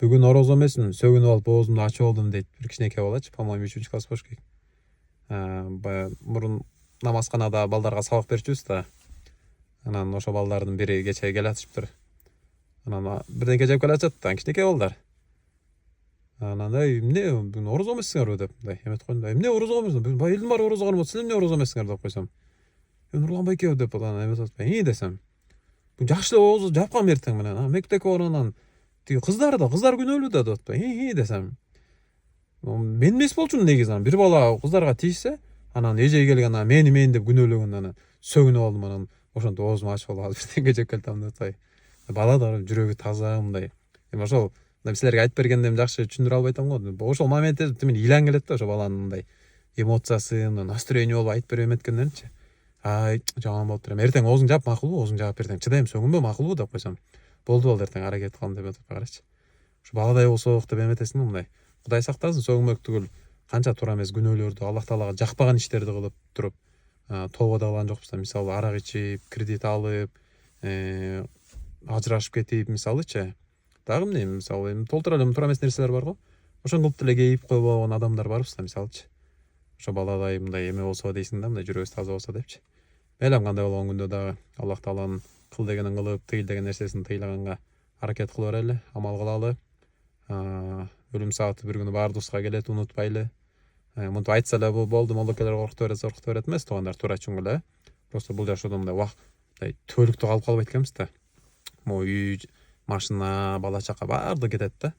Бүгүн орозо эмесмин, сөгүнүп алып оозумду ачып алдым дейт бир кичинекей балачы, по-моему 3 класс болуш керек. Баягы мурун намазканада балдарга сабак берчүбүз да. Анан ошо балдардын бири кечээ келатышыптыр. Анан бирдеке жеп келатышат да, кичинекей балдар. Анан эмне бүгүн орозо эмессиңерби деп мындай эметип койдум да. Эмне орозо эмесиң? Бүгүн баягы элдин баары орозо кармап, силер эмне орозо эмессиңер деп койсом. Нурлан байке деп анан эметип атпайбы, десем. Бүгүн жакшы эле оозу жапкан эртең менен. Мектепке барганан тиги кыздар күнөөлүү да деп атпайбы, десем. Мен эмес болчумун негизи, анан бир бала кыздарга тийишсе, анан эжеги келген мен деп күнөөлөгөн, анан сөгүнүп алдым, анан ошентип оозуму ачып алып бирдеңке жеп келатам деп атпайбы. Бала да жүрөгү таза мындай. Эми ошол силерге айтып бергенде жакшы түшүндүрө албай атам го. Ошол моментте тимин ыйлаң келет да, ошо баланын мындай эмоциясын, настроение болуп айтып берип эметкендеринчи. Жаман болуптур. Эртең оозуңду жап, макулбу? Оозуңду жаап эртең чыдайм, сөгүнбө, макулбу деп койсом. Болду эртең аракет кылам деп атып карачы. Ушу баладай болсок деп эметесиң да мындай. Кудай сактасын, сөгүнмөк түгүл канча туура эмес күнөөлөрдү, Аллах Таалага жакпаган иштерди кылып туруп, тобо да кылган жокпуз да, мисалы арак ичип, кредит алып, ажырашып кетип, мисалычы. Дагы эмне, мисалы толтура эле туура эмес нерселер бар го. Ошон кылып деле кейип койбогон адамдар барбыз да, мисалычы. Ошо баладай мындай эме болсо дейсиң да, мындай жүрөгүбүз таза болсо депчи. Мейлем кандай болгон күндө дагы Аллах Тааланын кыл дегенин кылып, тыйыл деген нерсесин тыйлаганга аракет кыла берели, амал кылалы. Өлүм сааты бир күнү баарыбызга келет, унутпайлы. Мынтип айтса эле болду, молдокелер коркута берет эмес, туугандар туура чүңүл эле. Просто бул жашоодо мындай мындай түбөлүктүү калып калбайт экенбиз да. Могу үй, машина, бала чака баардыгы кетет да.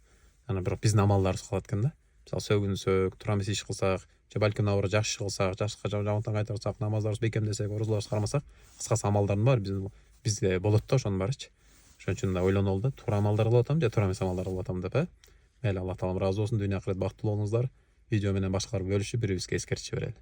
Анан бирок биздин амалдарыбыз калат экен да. Мисалы сөгүнсөк, туура эмес иш кылсак, же балким набыры жакшы иш кылсак, жакшы жамандыктан кайтарсак, намаздарыбызды бекемдесек, орозолорубузду кармасак, кыскасы амалдардын баары бизде болот да, ошонун баарычы. Ошон үчүн да ойлонолу да, туура амалдар кылып атам же туура эмес амалдар кылып атам деп, Мейли, Аллах Таалам ыраазы болсун, дүйнө акырет бактылуу болуңуздар. Видео менен башкалар бөлүшүп, бири бирибизге эскертчи берели.